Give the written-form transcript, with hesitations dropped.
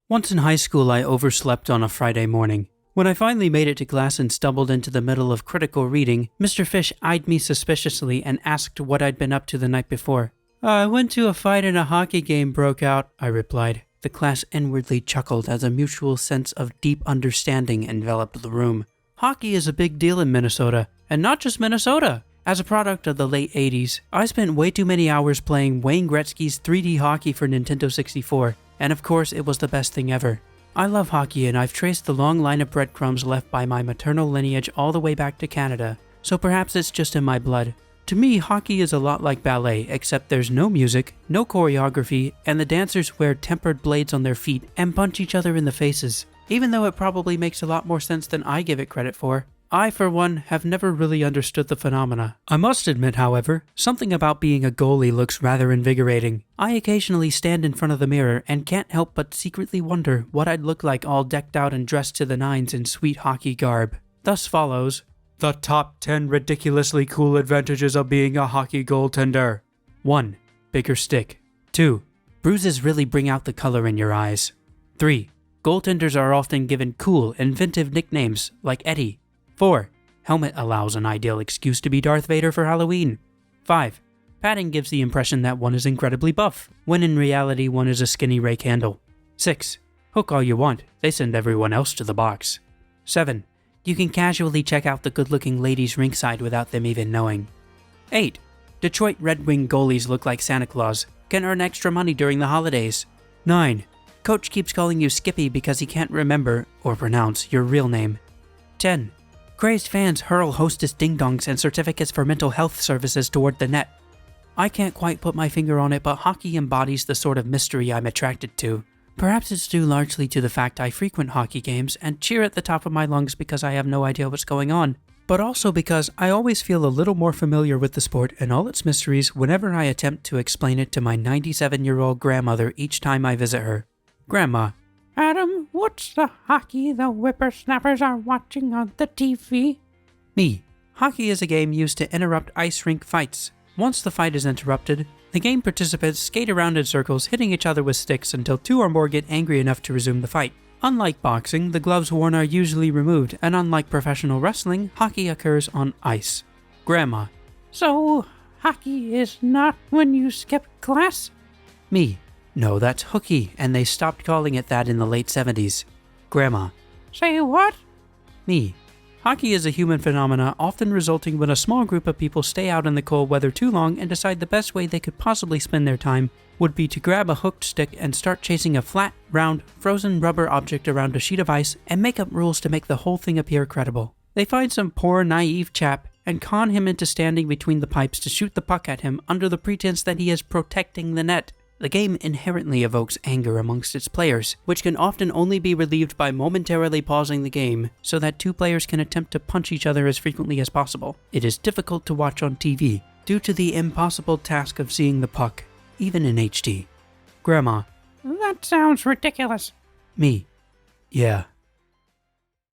Once in high school, I overslept on a Friday morning. When I finally made it to class and stumbled into the middle of critical reading, Mr. Fish eyed me suspiciously and asked what I'd been up to the night before. I went to a fight and a hockey game broke out, I replied. The class inwardly chuckled as a mutual sense of deep understanding enveloped the room. Hockey is a big deal in Minnesota, and not just Minnesota. As a product of the late 80s, I spent way too many hours playing Wayne Gretzky's 3D hockey for Nintendo 64, and of course it was the best thing ever. I love hockey and I've traced the long line of breadcrumbs left by my maternal lineage all the way back to Canada, so perhaps it's just in my blood. To me, hockey is a lot like ballet, except there's no music, no choreography, and the dancers wear tempered blades on their feet and punch each other in the faces. Even though it probably makes a lot more sense than I give it credit for, I, for one, have never really understood the phenomena. I must admit, however, something about being a goalie looks rather invigorating. I occasionally stand in front of the mirror and can't help but secretly wonder what I'd look like all decked out and dressed to the nines in sweet hockey garb. Thus follows the top 10 ridiculously cool advantages of being a hockey goaltender. 1. Bigger stick. 2. Bruises really bring out the color in your eyes. 3. Goaltenders are often given cool, inventive nicknames like Eddie. 4. Helmet allows an ideal excuse to be Darth Vader for Halloween. 5. Padding gives the impression that one is incredibly buff, when in reality one is a skinny rake handle. 6. Hook all you want, they send everyone else to the box. 7. You can casually check out the good-looking ladies rinkside without them even knowing. 8. Detroit Red Wing goalies look like Santa Claus, can earn extra money during the holidays. 9. Coach keeps calling you Skippy because he can't remember, or pronounce, your real name. 10. Crazed fans hurl hostess ding-dongs and certificates for mental health services toward the net. I can't quite put my finger on it, but hockey embodies the sort of mystery I'm attracted to. Perhaps it's due largely to the fact I frequent hockey games and cheer at the top of my lungs because I have no idea what's going on, but also because I always feel a little more familiar with the sport and all its mysteries whenever I attempt to explain it to my 97-year-old grandmother each time I visit her. Grandma. Adam, what's the hockey the whippersnappers are watching on the TV? Me. Hockey is a game used to interrupt ice rink fights. Once the fight is interrupted, the game participants skate around in circles hitting each other with sticks until 2 or more get angry enough to resume the fight. Unlike boxing, the gloves worn are usually removed, and unlike professional wrestling, hockey occurs on ice. Grandma. So, hockey is not when you skip class? Me. No, that's hooky, and they stopped calling it that in the late 70s. Grandma. Say what? Me. Hockey is a human phenomena often resulting when a small group of people stay out in the cold weather too long and decide the best way they could possibly spend their time would be to grab a hooked stick and start chasing a flat, round, frozen rubber object around a sheet of ice and make up rules to make the whole thing appear credible. They find some poor, naive chap and con him into standing between the pipes to shoot the puck at him under the pretense that he is protecting the net. The game inherently evokes anger amongst its players, which can often only be relieved by momentarily pausing the game so that 2 players can attempt to punch each other as frequently as possible. It is difficult to watch on TV due to the impossible task of seeing the puck, even in HD. Grandma. That sounds ridiculous. Me. Yeah.